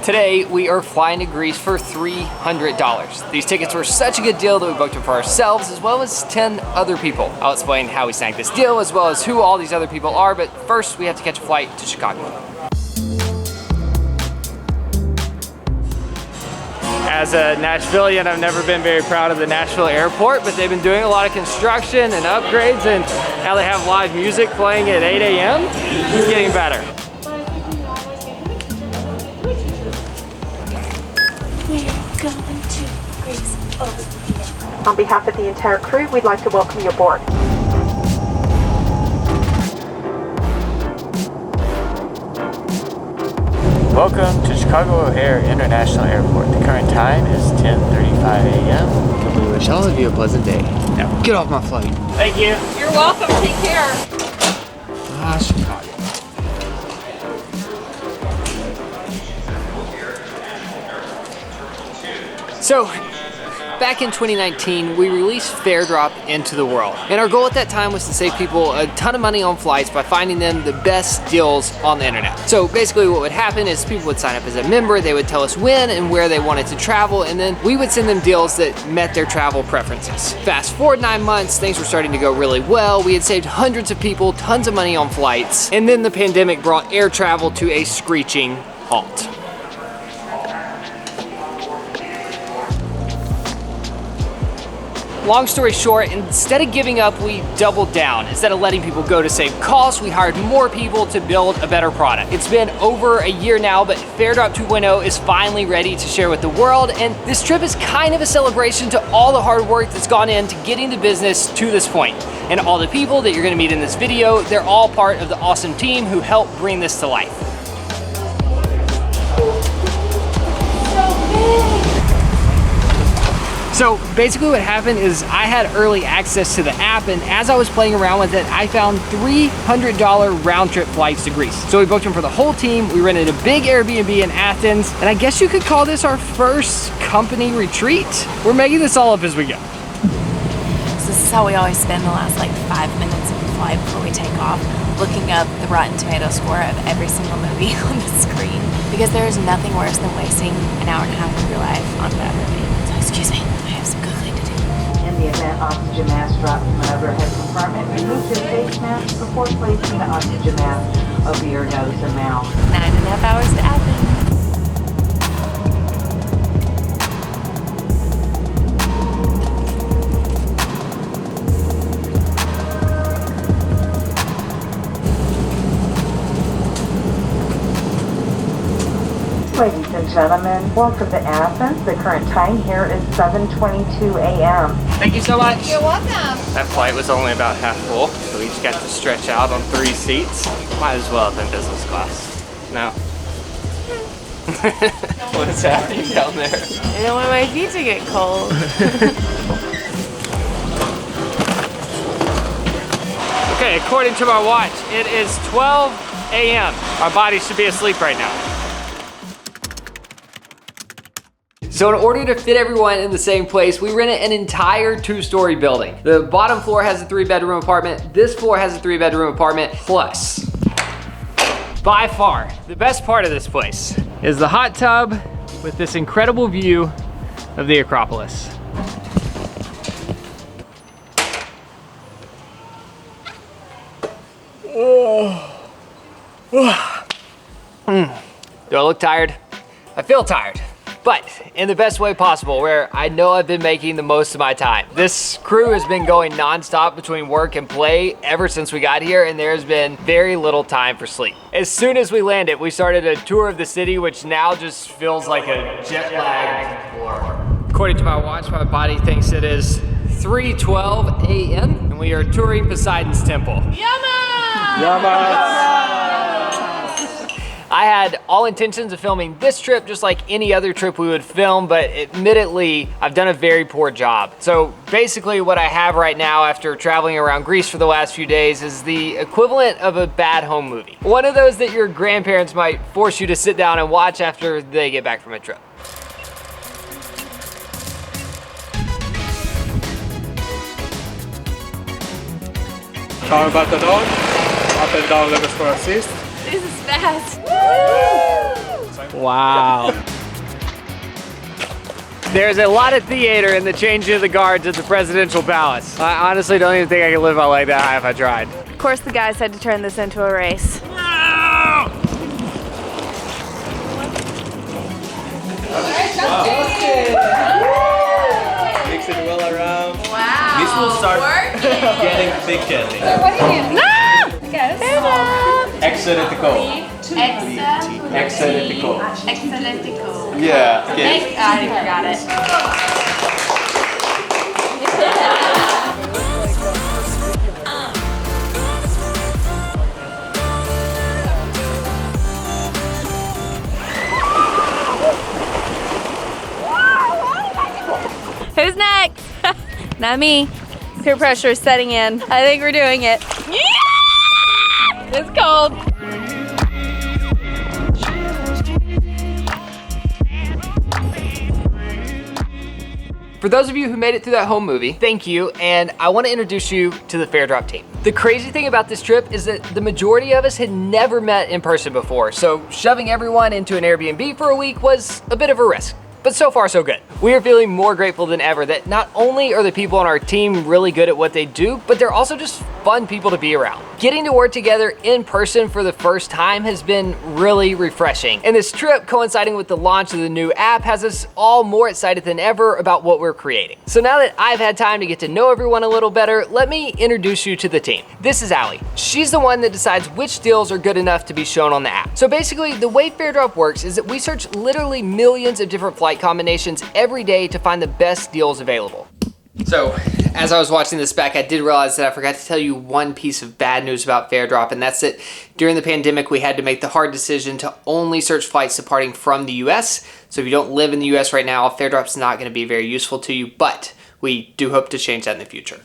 Today, we are flying to Greece for $300. These tickets were such a good deal that we booked them for ourselves as well as 10 other people. I'll explain how we snagged this deal as well as who all these other people are, but first we have to catch a flight to Chicago. As a Nashvilleian, I've never been very proud of the Nashville airport, but they've been doing a lot of construction and upgrades, and now they have live music playing at 8 a.m. It's getting better. Going to Greece. On behalf of the entire crew, we'd like to welcome you aboard. Welcome to Chicago O'Hare International Airport. The current time is 10:35 a.m. We wish all of you a pleasant day. Now get off my flight. Thank you. You're welcome. Take care. Chicago. So, back in 2019, we released FareDrop into the world. And our goal at that time was to save people a ton of money on flights by finding them the best deals on the internet. So basically what would happen is people would sign up as a member, they would tell us when and where they wanted to travel, and then we would send them deals that met their travel preferences. Fast forward 9 months, things were starting to go really well. We had saved hundreds of people, tons of money on flights, and then the pandemic brought air travel to a screeching halt. Long story short, instead of giving up, we doubled down. Instead of letting people go to save costs, we hired more people to build a better product. It's been over a year now, but FareDrop 2.0 is finally ready to share with the world, and this trip is kind of a celebration to all the hard work that's gone into getting the business to this point. And all the people that you're gonna meet in this video, they're all part of the awesome team who helped bring this to life. So basically what happened is I had early access to the app, and as I was playing around with it, I found $300 round trip flights to Greece. So we booked them for the whole team. We rented a big Airbnb in Athens, and I guess you could call this our first company retreat. We're making this all up as we go. So this is how we always spend the last like 5 minutes of the flight before we take off, looking up the Rotten Tomato score of every single movie on the screen. Because there is nothing worse than wasting an hour and a half of your life on that movie. So excuse me. In the event oxygen mask drops from an overhead compartment, remove your face mask before placing the oxygen mask over your nose and mouth. 9.5 hours to Athens. Ladies and gentlemen, welcome to Athens. The current time here is 7:22 a.m. Thank you so much. You're welcome. That flight was only about half full, so we each got to stretch out on 3 seats. Might as well have been business class. No. What is happening down there? I don't want my feet to get cold. Okay, according to my watch, it is 12 a.m. Our bodies should be asleep right now. So in order to fit everyone in the same place, we rented an entire 2-story building. The bottom floor has a 3-bedroom apartment. This floor has a 3-bedroom apartment plus. By far, the best part of this place is the hot tub with this incredible view of the Acropolis. Do I look tired? I feel tired. But in the best way possible, where I know I've been making the most of my time. This crew has been going nonstop between work and play ever since we got here, and there's been very little time for sleep. As soon as we landed, we started a tour of the city, which now just feels like a jet-lagged blur. According to my watch, my body thinks it is 3:12 a.m. and we are touring Poseidon's temple. I had all intentions of filming this trip just like any other trip we would film, but admittedly, I've done a very poor job. So basically what I have right now after traveling around Greece for the last few days is the equivalent of a bad home movie. One of those that your grandparents might force you to sit down and watch after they get back from a trip. Power button on, up and down levers for assist. This is fast. Wow. There's a lot of theater in the changing of the guards at the presidential palace. I honestly don't even think I could live my leg that high if I tried. Of course, the guys had to turn this into a race. Mix it well around. Wow. This will start getting thicker. No! Excelentico. Excelentico. Excelentico. Yeah. Okay. I forgot it. Who's next? Not me. Peer pressure is setting in. I think we're doing it. Yeah! It's cold. For those of you who made it through that home movie, thank you, and I want to introduce you to the Fairdrop team. The crazy thing about this trip is that the majority of us had never met in person before, so shoving everyone into an Airbnb for a week was a bit of a risk. But so far, so good. We are feeling more grateful than ever that not only are the people on our team really good at what they do, but they're also just fun people to be around. Getting to work together in person for the first time has been really refreshing. And this trip, coinciding with the launch of the new app, has us all more excited than ever about what we're creating. So now that I've had time to get to know everyone a little better, let me introduce you to the team. This is Allie. She's the one that decides which deals are good enough to be shown on the app. So basically, the way Fairdrop works is that we search literally millions of different flight combinations every day to find the best deals available. So, as I was watching this back, I did realize that I forgot to tell you one piece of bad news about Fairdrop, and that's that during the pandemic, we had to make the hard decision to only search flights departing from the US. So if you don't live in the US right now, Fairdrop's not gonna be very useful to you, but we do hope to change that in the future.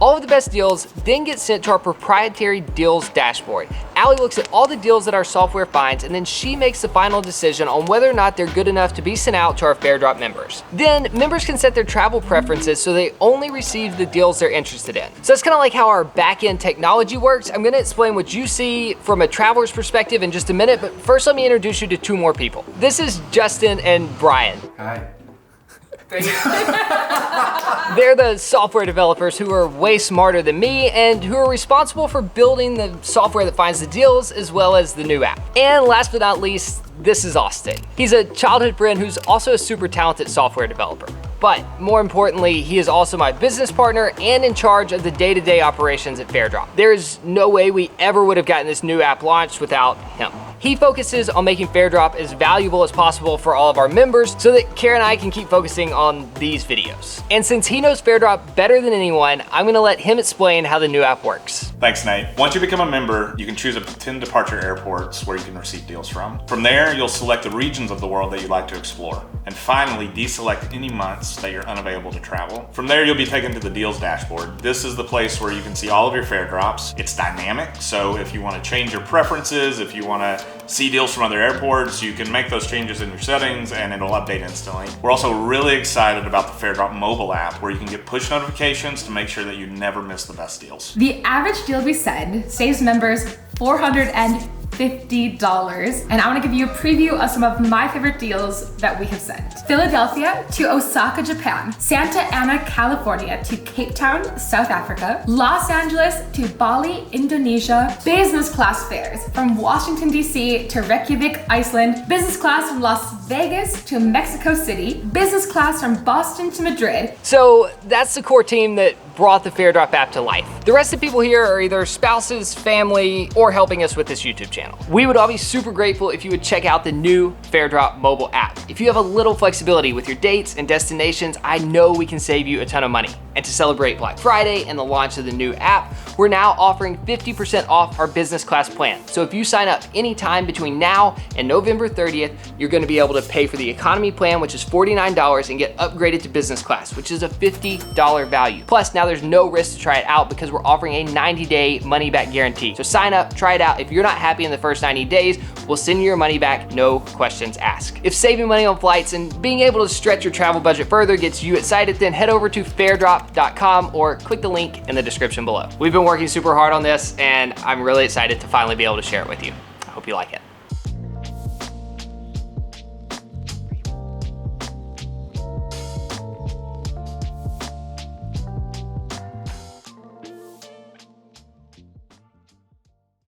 All of the best deals then get sent to our proprietary deals dashboard. Allie looks at all the deals that our software finds, and then she makes the final decision on whether or not they're good enough to be sent out to our Fairdrop members. Then members can set their travel preferences so they only receive the deals they're interested in. So that's kind of like how our back-end technology works. I'm gonna explain what you see from a traveler's perspective in just a minute, but first let me introduce you to two more people. This is Justin and Brian. Hi. They're the software developers who are way smarter than me and who are responsible for building the software that finds the deals as well as the new app. And last but not least, this is Austin. He's a childhood friend who's also a super talented software developer. But more importantly, he is also my business partner and in charge of the day-to-day operations at Fairdrop. There is no way we ever would have gotten this new app launched without him. He focuses on making Fairdrop as valuable as possible for all of our members so that Kara and I can keep focusing on these videos. And since he knows Fairdrop better than anyone, I'm gonna let him explain how the new app works. Thanks, Nate. Once you become a member, you can choose up to 10 departure airports where you can receive deals from. From there, you'll select the regions of the world that you'd like to explore. And finally, deselect any months that you're unavailable to travel. From there, you'll be taken to the deals dashboard. This is the place where you can see all of your Fairdrops. It's dynamic, so if you want to change your preferences, if you want to see deals from other airports, you can make those changes in your settings and it'll update instantly. We're also really excited about the Fairdrop mobile app where you can get push notifications to make sure that you never miss the best deals. The average deal we send saves members $450, and I want to give you a preview of some of my favorite deals that we have sent. Philadelphia to Osaka, Japan. Santa Ana, California to Cape Town, South Africa. Los Angeles to Bali, Indonesia. Business class fares from Washington, D.C. to Reykjavik, Iceland. Business class from Las Vegas to Mexico City. Business class from Boston to Madrid. So that's the core team that brought the Fairdrop app to life. The rest of the people here are either spouses, family, or helping us with this YouTube channel. We would all be super grateful if you would check out the new Fairdrop mobile app. If you have a little flexibility with your dates and destinations, I know we can save you a ton of money. And to celebrate Black Friday and the launch of the new app, we're now offering 50% off our business class plan. So if you sign up anytime between now and November 30th, you're gonna be able to pay for the economy plan, which is $49, and get upgraded to business class, which is a $50 value. Plus, now there's no risk to try it out because we're offering a 90-day money-back guarantee. So sign up, try it out. If you're not happy in the first 90 days, we'll send you your money back, no questions asked. If saving money on flights and being able to stretch your travel budget further gets you excited, then head over to Fairdrop massdrop.com or click the link in the description below. We've been working super hard on this and I'm really excited to finally be able to share it with you. I hope you like it.